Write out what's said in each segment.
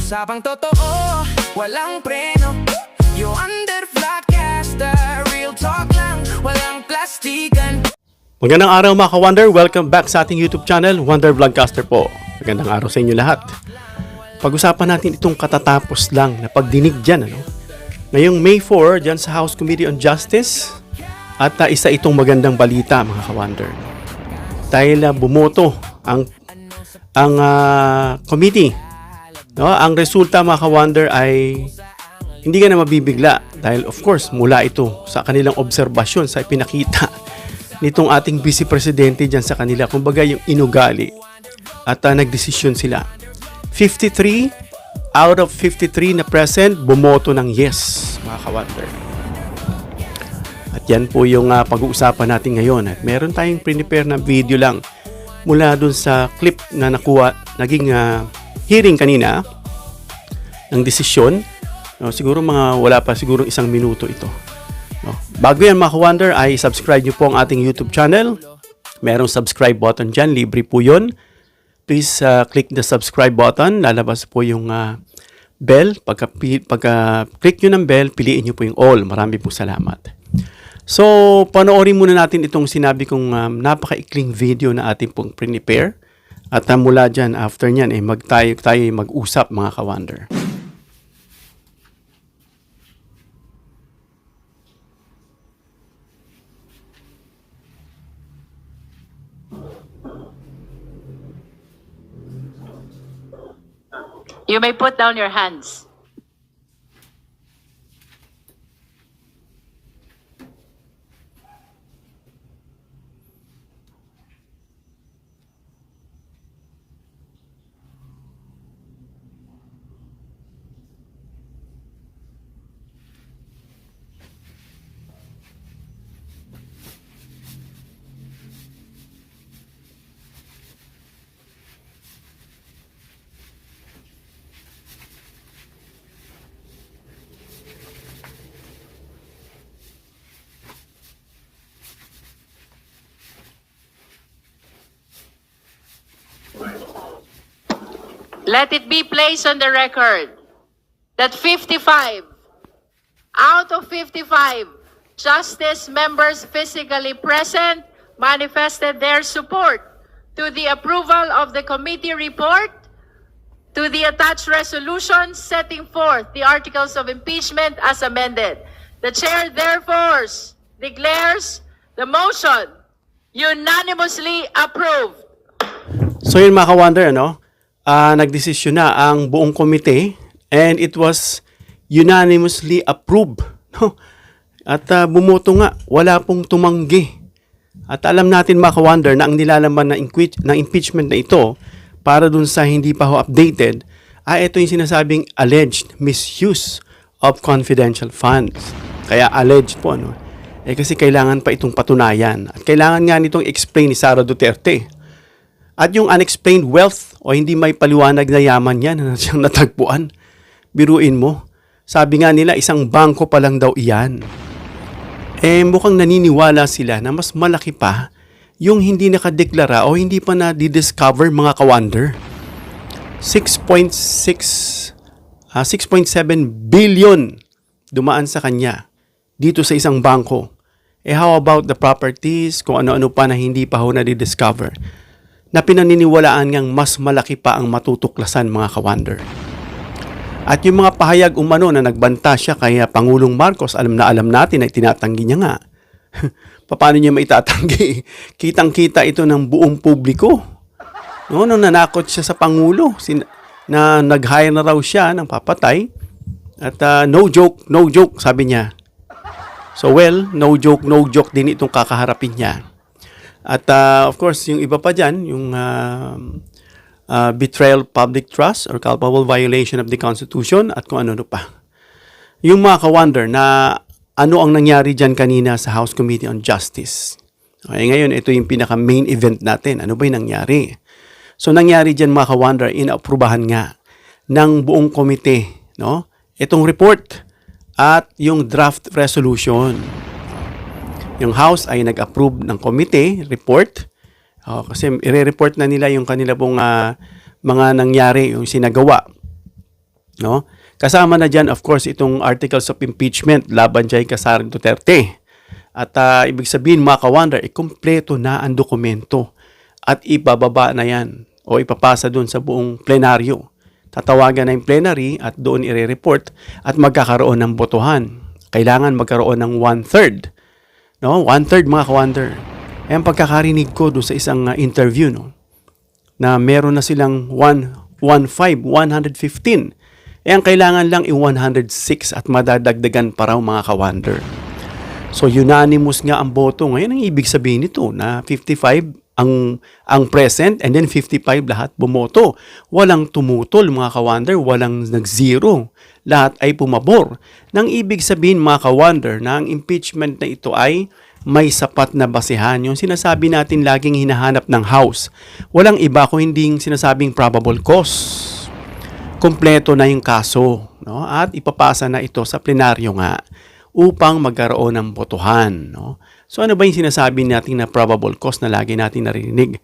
Usapang totoo, walang preno. You under Vlogcaster, real talk lang, walang plastikan. Magandang araw mga ka-Wonder, welcome back sa ating YouTube channel, Wonder Vlogcaster po. Magandang araw sa inyo lahat. Pag-usapan natin itong katatapos lang na pagdinig dyan, ngayong May 4, dyan sa House Committee on Justice. At isa itong magandang balita mga ka-Wonder. Dahil bumoto ang committee. No? Ang resulta mga ka-Wonder ay hindi ka na mabibigla. Dahil of course, mula ito sa kanilang obserbasyon sa ipinakita nitong ating Vice Presidente dyan sa kanila. Kumbaga yung inugali. At nagdesisyon sila. 53 out of 53 na present, bumoto ng yes, mga ka-Wonder. At yan po yung pag-uusapan natin ngayon. At meron tayong prepare na video lang mula dun sa clip na nakuha, naging hearing kanina ng desisyon. No, siguro wala pa siguro isang minuto ito. No. Bago yan mga ka-Wonder, ay subscribe nyo po ang ating YouTube channel. Merong subscribe button dyan, libre po yun. Please click the subscribe button. Lalabas po yung bell. Pagka-click nyo ng bell, piliin nyo po yung all. Marami po salamat. So, panoorin muna natin itong sinabi kong napaka-ikling video na ating pong prepare. At mula dyan, after nyan, tayo mag-usap mga ka-Wonder. You may put down your hands. Let it be placed on the record that 55 out of 55 Justice members physically present manifested their support to the approval of the committee report, to the attached resolution setting forth the articles of impeachment as amended. The chair therefore declares the motion unanimously approved. So yun mga ka-Wonder, nagdesisyon na ang buong komite and it was unanimously approved. No? At bumoto nga, wala pong tumanggi. At alam natin mga ka-Wonder na ang nilalaman na impeachment na ito para dun sa hindi pa ho updated, ito yung sinasabing alleged misuse of confidential funds. Kaya alleged po, kasi kailangan pa itong patunayan. At kailangan nga nitong explain ni Sara Duterte. At yung unexplained wealth o hindi may paliwanag na yaman yan na siyang natagpuan. Biruin mo. Sabi nga nila, isang bangko pa lang daw iyan. Mukhang naniniwala sila na mas malaki pa yung hindi nakadeklara o hindi pa na-discover mga ka-Wonder. 6.7 billion dumaan sa kanya dito sa isang bangko. How about the properties, kung ano-ano pa na hindi pa ho na-discover? Na pinaniniwalaan ngang mas malaki pa ang matutuklasan mga ka-Wonder. At yung mga pahayag umano na nagbanta siya kay Pangulong Marcos, alam natin na tinatanggi niya nga. Paano niya maitatanggi? Kitang-kita ito ng buong publiko. Nung nanakot siya sa Pangulo, na nag-hire na raw siya ng papatay. At no joke, sabi niya. So no joke din itong kakaharapin niya. At of course, yung iba pa dyan, yung betrayal of public trust or culpable violation of the Constitution at kung ano pa. Yung mga ka-Wonder na ano ang nangyari dyan kanina sa House Committee on Justice. Okay, ngayon, ito yung pinaka-main event natin. Ano ba yung nangyari? So, nangyari dyan mga ka-Wonder, inaaprubahan nga ng buong komite, itong report at yung draft resolution. Yung House ay nag-approve ng committee report. Kasi i-report na nila yung kanila pong mga nangyari, yung sinagawa No? Kasama na dyan, of course, itong articles of impeachment laban dyan kay Sara Duterte. At ibig sabihin, mga ka-wonder, kumpleto na ang dokumento at ibababa na yan o ipapasa doon sa buong plenaryo. Tatawagan na yung plenary at doon i-report at magkakaroon ng botohan. Kailangan magkaroon ng 1/3. No? 1/3, mga ka-wonder. Ayan pagkakarinig ko doon sa isang interview, no? Na meron na silang 115. Ang kailangan lang i-106 at madadagdagan pa raw, mga ka-wonder. So unanimous nga ang boto. Ngayon ang ibig sabihin nito na 55 ang present and then 55 lahat bumoto. Walang tumutol, mga ka-wonder, walang nag-zero. Lahat ay pumabor. Nang ibig sabihin, mga ka-wonder, na ang impeachment na ito ay may sapat na basehan. Yung sinasabi natin laging hinahanap ng House. Walang iba kung hindi sinasabing probable cause. Kompleto na yung kaso, no? At ipapasa na ito sa plenaryo nga upang magkaroon ng botohan, no? So ano ba yung sinasabi natin na probable cause na lagi natin narinig?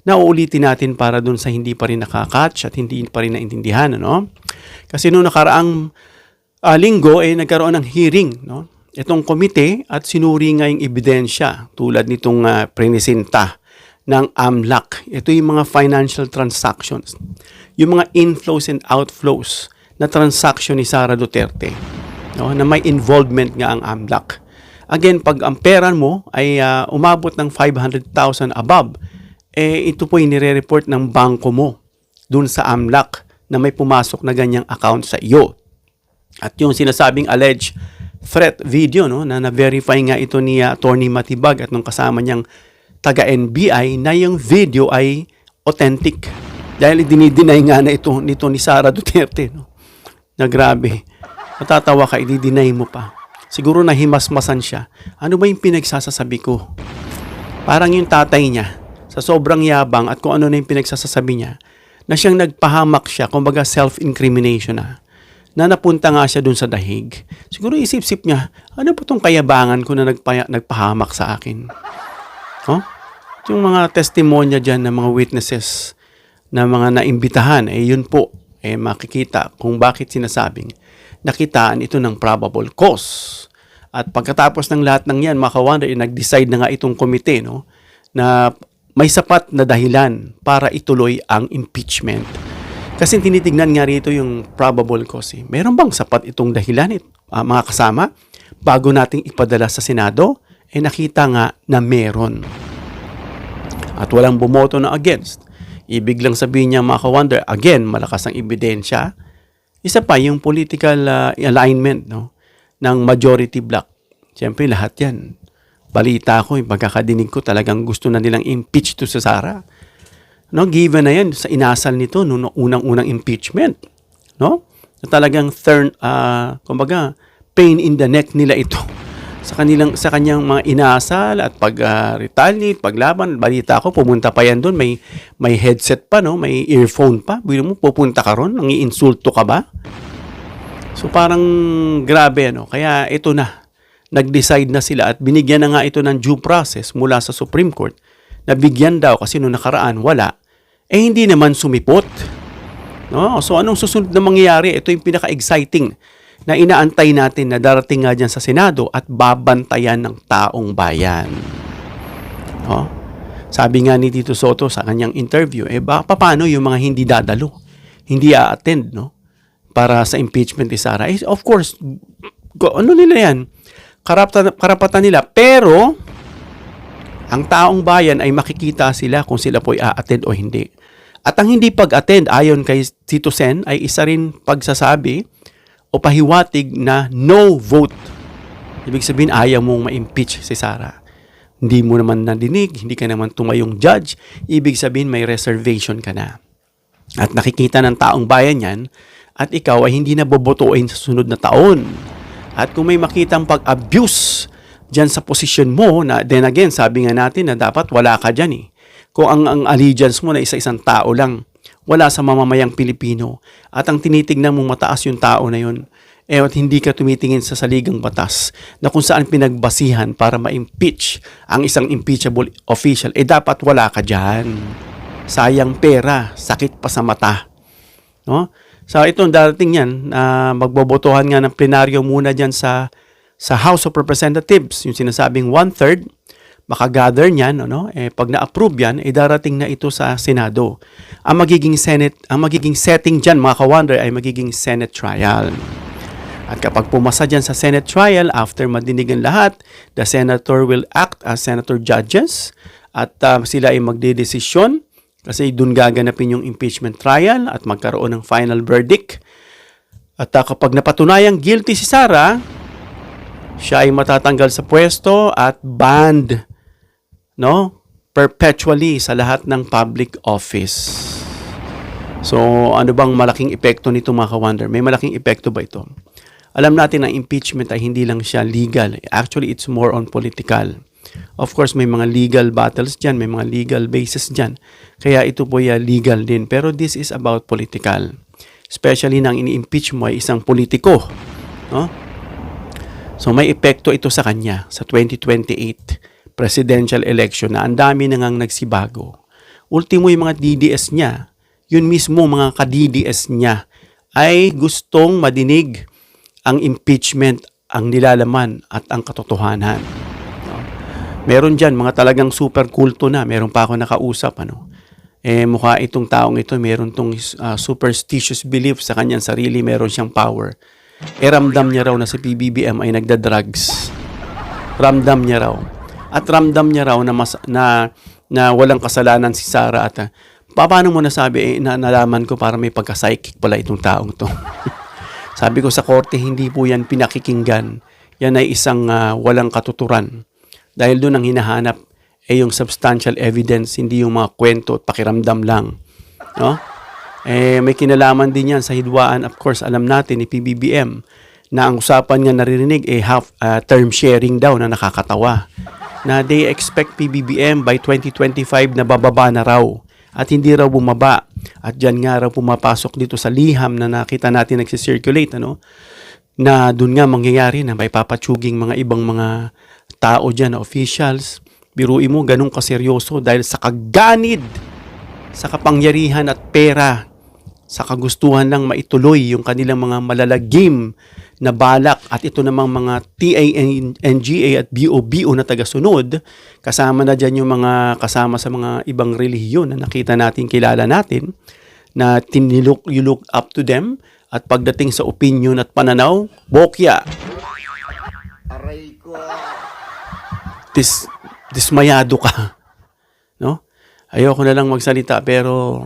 Nauulitin natin para dun sa hindi pa rin nakakatch at hindi pa rin naintindihan, no? Kasi noong nakaraang linggo nagkaroon ng hearing, no? Itong komite at sinuri nga yung ebidensya tulad nitong prenisinta ng AMLAC. Ito yung mga financial transactions, yung mga inflows and outflows na transaction ni Sara Duterte, no, na may involvement nga ang AMLAC. Again, pag ang pera mo ay umabot ng 500,000 above, ito po yung nire-report ng bangko mo dun sa AMLAC na may pumasok na ganyang account sa iyo. At yung sinasabing alleged threat video, no, na na-verify nga ito ni Attorney Matibag at nung kasama niyang taga-NBI na yung video ay authentic. Dahil dinideny nga na ito nito ni Sara Duterte, no? Na grabe. Matatawa ka, i-deny mo pa. Siguro nahimasmasan siya. Ano ba yung pinagsasasabi ko? Parang yung tatay niya, sa sobrang yabang at kung ano na yung pinagsasasabi niya, na siyang nagpahamak siya, kumbaga self-incrimination na napunta nga siya dun sa dahig. Siguro isip-sip niya, ano po itong kayabangan ko na nagpahamak sa akin? Huh? Yung mga testimonya dyan ng mga witnesses na mga naimbitahan, yun po, makikita kung bakit sinasabing nakitaan ito ng probable cause. At pagkatapos ng lahat ng yan, mga ka-wonder, nag-decide na nga itong komite, no, na may sapat na dahilan para ituloy ang impeachment. Kasi tinitignan nga rito yung probable cause. Meron bang sapat itong dahilan, mga kasama, bago nating ipadala sa Senado? Nakita nga na meron. At walang bumoto na against. Ibig lang sabihin niya, mga ka-wonder, again, malakas ang ebidensya. Isa pa, yung political alignment, no, ng majority bloc. Siyempre, lahat yan. Balita ko, yung pagkakadinig ko, talagang gusto na nilang impeach to sa Sara. No, given na yan sa inasal nito noong unang-unang impeachment, no? Na talagang kumbaga pain in the neck nila ito sa kanyang mga inasal at pag-retaliate, paglaban. Balita ko pumunta pa yan doon, may headset pa, no? May earphone pa. Biro mo pupunta ka ron, nangiinsulto ka ba? So parang grabe, no? Kaya ito na. Nag-decide na sila at binigyan na nga ito ng due process mula sa Supreme Court. Nabigyan daw kasi noong nakaraan wala, hindi naman sumipot. No? So anong susunod na mangyayari? Ito yung pinaka-exciting na inaantay natin na darating nga dyan sa Senado at babantayan ng taong bayan. No? Sabi nga ni Tito Soto sa kanyang interview, paano yung mga hindi dadalo? Hindi a-attend, no? Para sa impeachment ni Sara. Of course, ano nila yan? Karapatan nila. Pero ang taong bayan ay makikita sila kung sila po i-attend o hindi. At ang hindi pag-attend ayon kay Tito Sen ay isa rin pagsasabi o pahiwatig na no vote. Ibig sabihin ayaw mong ma-impeach si Sara. Hindi mo naman nadinig, hindi ka naman tumayong judge. Ibig sabihin may reservation ka na. At nakikita ng taong bayan yan at ikaw ay hindi na bobotoin sa sunod na taon. At kung may makitang pag-abuse dyan sa posisyon mo, na then again, sabi nga natin na dapat wala ka dyan eh. Kung ang allegiance mo na isa-isang tao lang, wala sa mamamayang Pilipino, at ang tinitignan mong mataas yung tao na yun, at hindi ka tumitingin sa saligang batas na kung saan pinagbasihan para ma-impeach ang isang impeachable official, dapat wala ka dyan. Sayang pera, sakit pa sa mata. No? So itong darating yan, magbobotohan nga ng plenaryo muna dyan sa House of Representatives, yung sinasabing 1/3, makagather niyan, pag na-approve yan, darating na ito sa Senado. Ang magiging setting dyan, mga ka-wonder, ay magiging Senate trial. At kapag pumasa dyan sa Senate trial, after madinig ang lahat, the senator will act as senator judges at sila ay magdedesisyon kasi dun gaganapin yung impeachment trial at magkaroon ng final verdict. At kapag napatunayang guilty si Sara, siya ay matatanggal sa pwesto at banned, perpetually sa lahat ng public office. So, ano bang malaking epekto nito, mga ka-wonder? May malaking epekto ba ito? Alam natin na impeachment ay hindi lang siya legal. Actually, it's more on political. Of course, may mga legal battles dyan, may mga legal bases dyan. Kaya ito po ay legal din. Pero this is about political. Especially nang ini-impeach mo ay isang politiko. So may epekto ito sa kanya sa 2028 presidential election na ang dami nang nagsibago. Ultimo yung mga DDS niya, yun mismo mga ka-DDS niya ay gustong madinig ang impeachment, ang nilalaman at ang katotohanan. Meron dyan mga talagang super kulto na. Meron pa ako nakausap. Mukha itong taong ito, meron tong superstitious belief sa kanyang sarili, meron siyang power. Ramdam niya raw na si PBBM ay nagda-drugs. Ramdam niya raw. At ramdam niya raw na walang kasalanan si Sara. At paano mo nasabi? Nalaman ko para may pagka-psychic pala itong taong to. Sabi ko sa korte, hindi po yan pinakikinggan. Yan ay isang walang katuturan. Dahil doon ang hinahanap yung substantial evidence, hindi yung mga kwento at pakiramdam lang. May kinalaman din yan sa hidwaan. Of course, alam natin ni PBBM na ang usapan nga naririnig term sharing daw na nakakatawa. Na they expect PBBM by 2025 na bababa na raw. At hindi raw bumaba. At dyan nga raw pumapasok dito sa liham na nakita natin nagsisirculate, na doon nga mangyayari na may papatsuging mga ibang mga tao dyan, officials. Biruin mo, ganun kaseryoso dahil sa kaganid, sa kapangyarihan at pera, sa kagustuhan lang maituloy yung kanilang mga malalagim na balak at ito namang mga TANGA at BOBO na tagasunod, kasama na dyan yung mga kasama sa mga ibang relihiyon na nakita natin, kilala natin, na you look up to them at pagdating sa opinion at pananaw, bokya. Aray ko. Dismayado ka. Ayoko na lang magsalita pero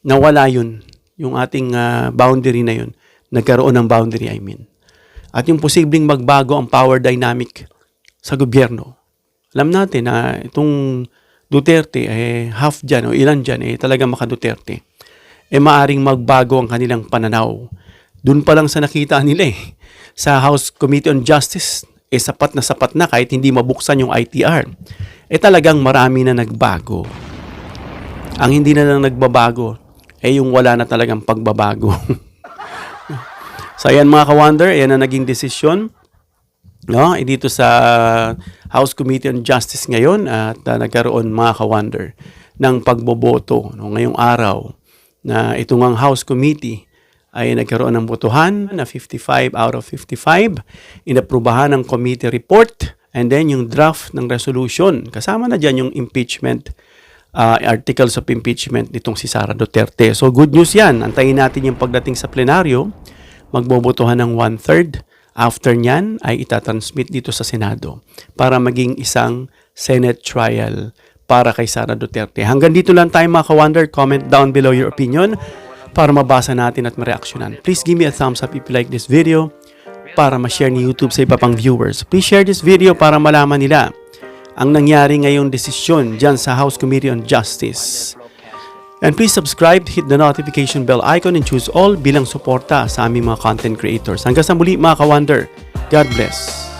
nawala yun. Yung ating boundary na yun. Nagkaroon ng boundary, I mean. At yung posibleng magbago ang power dynamic sa gobyerno. Alam natin na itong Duterte, half dyan o ilan dyan, talaga maka-Duterte. Maaring magbago ang kanilang pananaw. Doon pa lang sa nakita nila sa House Committee on Justice, sapat na kahit hindi mabuksan yung ITR. Talagang marami na nagbago. Ang hindi na lang nagbabago, yung wala na talagang pagbabago. So ayan mga ka-wonder, ayan na naging desisyon dito sa House Committee on Justice ngayon at nagkaroon mga ka-wonder ng pagboboto ngayong araw na itong ang House Committee ay nagkaroon ng botohan na 55 out of 55, inaprubahan ng committee report and then yung draft ng resolution. Kasama na dyan yung impeachment, articles of impeachment nitong si Sara Duterte. So good news yan. Antayin natin yung pagdating sa plenaryo. Magbobotohan ng 1/3. After nyan ay itatransmit dito sa Senado para maging isang Senate trial para kay Sara Duterte. Hanggang dito lang tayo mga ka-wonder. Comment down below your opinion para mabasa natin at mareaksyonan. Please give me a thumbs up if you like this video para ma-share ni YouTube sa iba pang viewers. Please share this video para malaman nila ang nangyari ngayong desisyon dyan sa House Committee on Justice. And please subscribe, hit the notification bell icon and choose all bilang suporta sa aming mga content creators. Hanggang sa muli mga ka-wonder. God bless.